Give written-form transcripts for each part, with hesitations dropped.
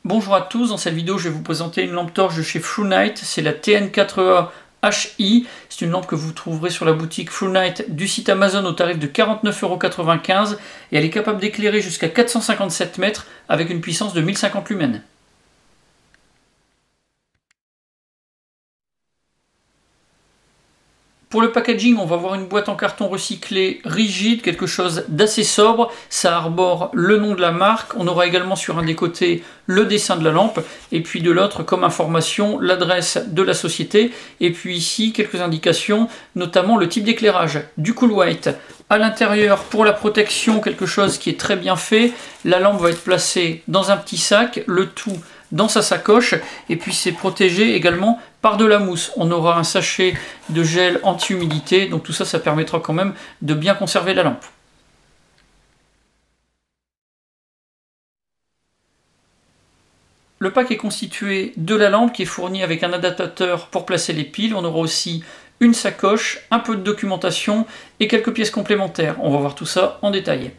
Bonjour à tous, dans cette vidéo je vais vous présenter une lampe torche de chez Fluenight, c'est la TN4A HI, c'est une lampe que vous trouverez sur la boutique Fluenight du site Amazon au tarif de 49,95 € et elle est capable d'éclairer jusqu'à 457 mètres avec une puissance de 1050 lumens. Pour le packaging, on va voir une boîte en carton recyclé rigide, quelque chose d'assez sobre. Ça arbore le nom de la marque. On aura également sur un des côtés le dessin de la lampe. Et puis de l'autre, comme information, l'adresse de la société. Et puis ici, quelques indications, notamment le type d'éclairage. Du cool white. À l'intérieur, pour la protection, quelque chose qui est très bien fait. La lampe va être placée dans un petit sac, le tout dans sa sacoche, et puis c'est protégé également par de la mousse. On aura un sachet de gel anti-humidité, donc tout ça, ça permettra quand même de bien conserver la lampe. Le pack est constitué de la lampe qui est fournie avec un adaptateur pour placer les piles. On aura aussi une sacoche, un peu de documentation et quelques pièces complémentaires. On va voir tout ça en détail.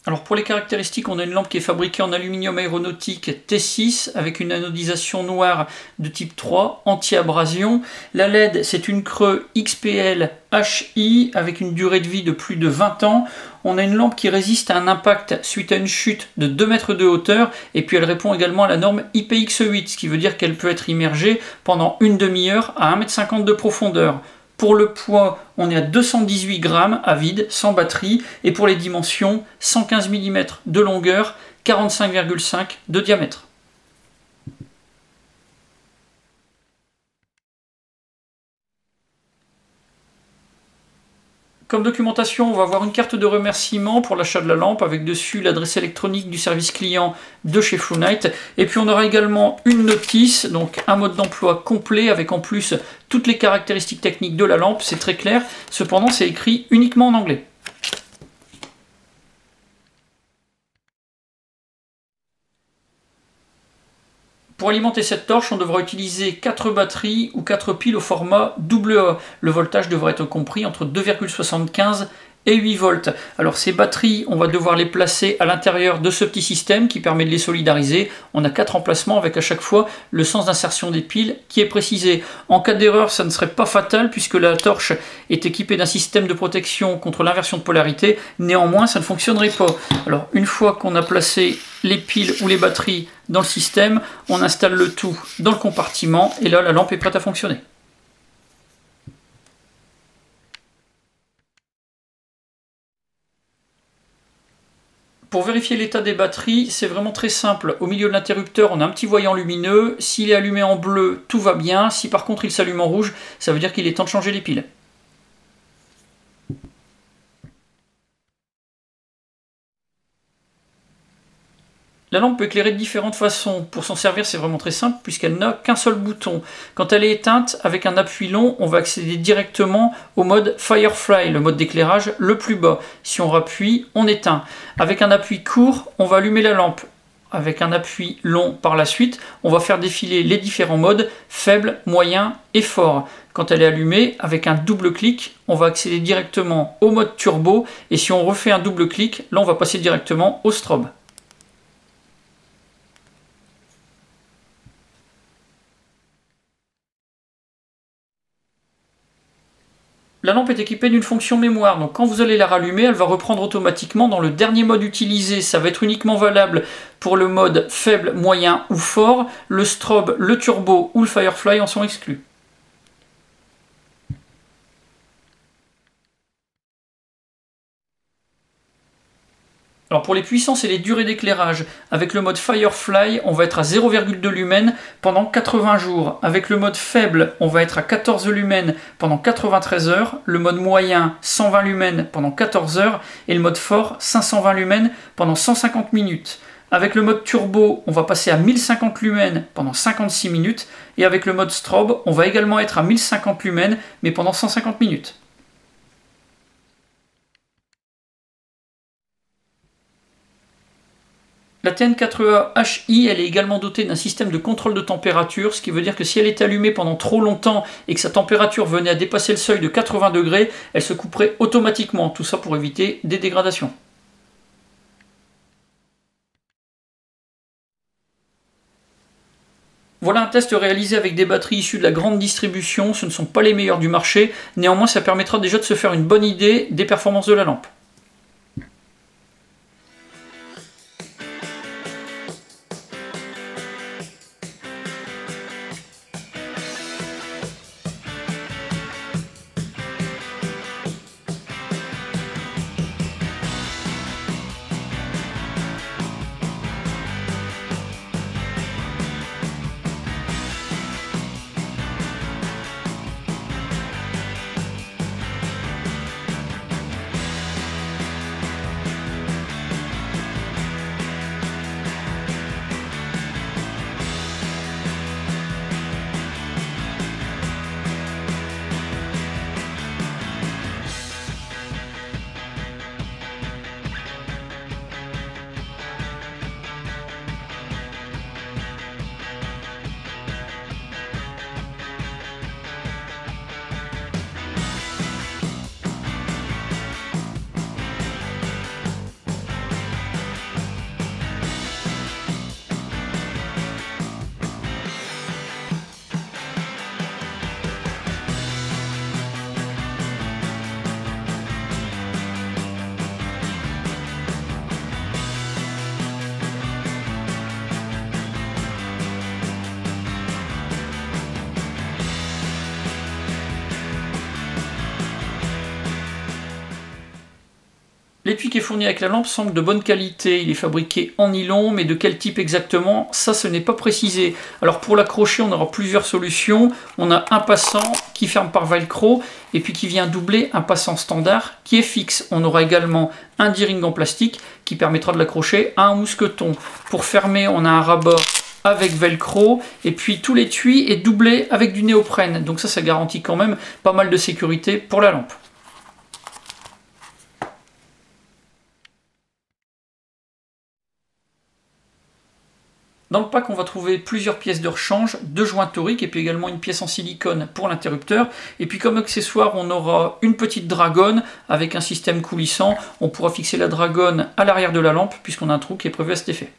Alors pour les caractéristiques, on a une lampe qui est fabriquée en aluminium aéronautique T6 avec une anodisation noire de type 3, anti-abrasion. La LED, c'est une Creux XPL HI avec une durée de vie de plus de 20 ans. On a une lampe qui résiste à un impact suite à une chute de 2 mètres de hauteur et puis elle répond également à la norme IPX8, ce qui veut dire qu'elle peut être immergée pendant une demi-heure à 1,50 m de profondeur. Pour le poids, on est à 218 grammes à vide, sans batterie. Et pour les dimensions, 115 mm de longueur, 45,5 de diamètre. Comme documentation, on va avoir une carte de remerciement pour l'achat de la lampe avec dessus l'adresse électronique du service client de chez Fluenight. Et puis on aura également une notice, donc un mode d'emploi complet avec en plus toutes les caractéristiques techniques de la lampe. C'est très clair, cependant c'est écrit uniquement en anglais. Pour alimenter cette torche, on devra utiliser 4 batteries ou 4 piles au format AA. Le voltage devrait être compris entre 2,75 et 8 volts. Alors ces batteries, on va devoir les placer à l'intérieur de ce petit système qui permet de les solidariser. On a 4 emplacements avec à chaque fois le sens d'insertion des piles qui est précisé. En cas d'erreur, ça ne serait pas fatal puisque la torche est équipée d'un système de protection contre l'inversion de polarité. Néanmoins, ça ne fonctionnerait pas. Alors une fois qu'on a placé les piles ou les batteries dans le système, on installe le tout dans le compartiment et là la lampe est prête à fonctionner. Pour vérifier l'état des batteries, c'est vraiment très simple. Au milieu de l'interrupteur, on a un petit voyant lumineux. S'il est allumé en bleu, tout va bien. Si par contre il s'allume en rouge, ça veut dire qu'il est temps de changer les piles. La lampe peut éclairer de différentes façons. Pour s'en servir, c'est vraiment très simple puisqu'elle n'a qu'un seul bouton. Quand elle est éteinte, avec un appui long, on va accéder directement au mode Firefly, le mode d'éclairage le plus bas. Si on rappuie, on éteint. Avec un appui court, on va allumer la lampe. Avec un appui long par la suite, on va faire défiler les différents modes, faible, moyen et fort. Quand elle est allumée, avec un double clic, on va accéder directement au mode turbo. Et si on refait un double clic, là on va passer directement au strobe. La lampe est équipée d'une fonction mémoire, donc quand vous allez la rallumer, elle va reprendre automatiquement dans le dernier mode utilisé. Ça va être uniquement valable pour le mode faible, moyen ou fort. Le strobe, le turbo ou le Firefly en sont exclus. Alors pour les puissances et les durées d'éclairage, avec le mode Firefly, on va être à 0,2 lumens pendant 80 jours. Avec le mode faible, on va être à 14 lumens pendant 93 heures. Le mode moyen, 120 lumens pendant 14 heures. Et le mode fort, 520 lumens pendant 150 minutes. Avec le mode turbo, on va passer à 1050 lumens pendant 56 minutes. Et avec le mode strobe, on va également être à 1050 lumens, mais pendant 150 minutes. La TN4A HI, elle est également dotée d'un système de contrôle de température, ce qui veut dire que si elle est allumée pendant trop longtemps et que sa température venait à dépasser le seuil de 80 degrés, elle se couperait automatiquement, tout ça pour éviter des dégradations. Voilà un test réalisé avec des batteries issues de la grande distribution, ce ne sont pas les meilleures du marché, néanmoins ça permettra déjà de se faire une bonne idée des performances de la lampe. L'étui qui est fourni avec la lampe semble de bonne qualité, il est fabriqué en nylon, mais de quel type exactement, ça ce n'est pas précisé. Alors pour l'accrocher, on aura plusieurs solutions. On a un passant qui ferme par velcro, et puis qui vient doubler un passant standard qui est fixe. On aura également un D-ring en plastique qui permettra de l'accrocher à un mousqueton. Pour fermer, on a un rabat avec velcro, et puis tout l'étui est doublé avec du néoprène. Donc ça garantit quand même pas mal de sécurité pour la lampe. Dans le pack, on va trouver plusieurs pièces de rechange, 2 joints toriques et puis également une pièce en silicone pour l'interrupteur. Et puis comme accessoire, on aura une petite dragonne avec un système coulissant. On pourra fixer la dragonne à l'arrière de la lampe puisqu'on a un trou qui est prévu à cet effet.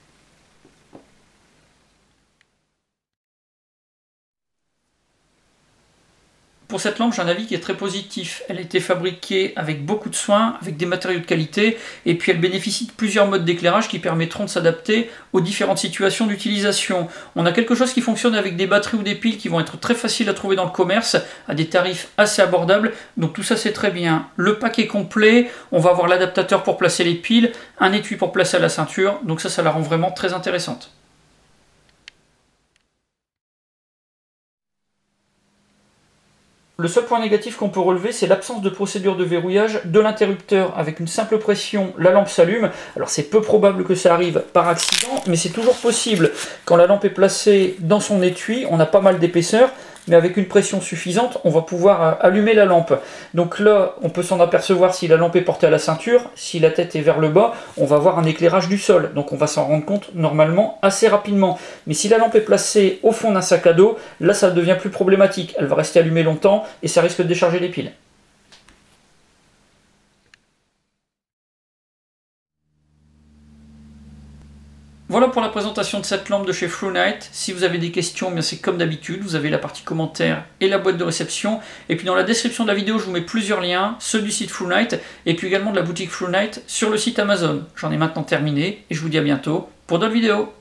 Pour cette lampe, j'ai un avis qui est très positif. Elle a été fabriquée avec beaucoup de soin, avec des matériaux de qualité, et puis elle bénéficie de plusieurs modes d'éclairage qui permettront de s'adapter aux différentes situations d'utilisation. On a quelque chose qui fonctionne avec des batteries ou des piles qui vont être très faciles à trouver dans le commerce, à des tarifs assez abordables, donc tout ça c'est très bien. Le pack est complet, on va avoir l'adaptateur pour placer les piles, un étui pour placer à la ceinture, donc ça la rend vraiment très intéressante. Le seul point négatif qu'on peut relever, c'est l'absence de procédure de verrouillage de l'interrupteur. Avec une simple pression, la lampe s'allume. Alors c'est peu probable que ça arrive par accident, mais c'est toujours possible. Quand la lampe est placée dans son étui, on a pas mal d'épaisseur, mais avec une pression suffisante, on va pouvoir allumer la lampe. Donc là, on peut s'en apercevoir si la lampe est portée à la ceinture. Si la tête est vers le bas, on va avoir un éclairage du sol. Donc on va s'en rendre compte normalement assez rapidement. Mais si la lampe est placée au fond d'un sac à dos, là ça devient plus problématique. Elle va rester allumée longtemps et ça risque de décharger les piles. Voilà pour la présentation de cette lampe de chez Fluonite. Si vous avez des questions, bien c'est comme d'habitude, vous avez la partie commentaires et la boîte de réception. Et puis dans la description de la vidéo, je vous mets plusieurs liens, ceux du site Fluonite et puis également de la boutique Fluonite sur le site Amazon. J'en ai maintenant terminé et je vous dis à bientôt pour d'autres vidéos.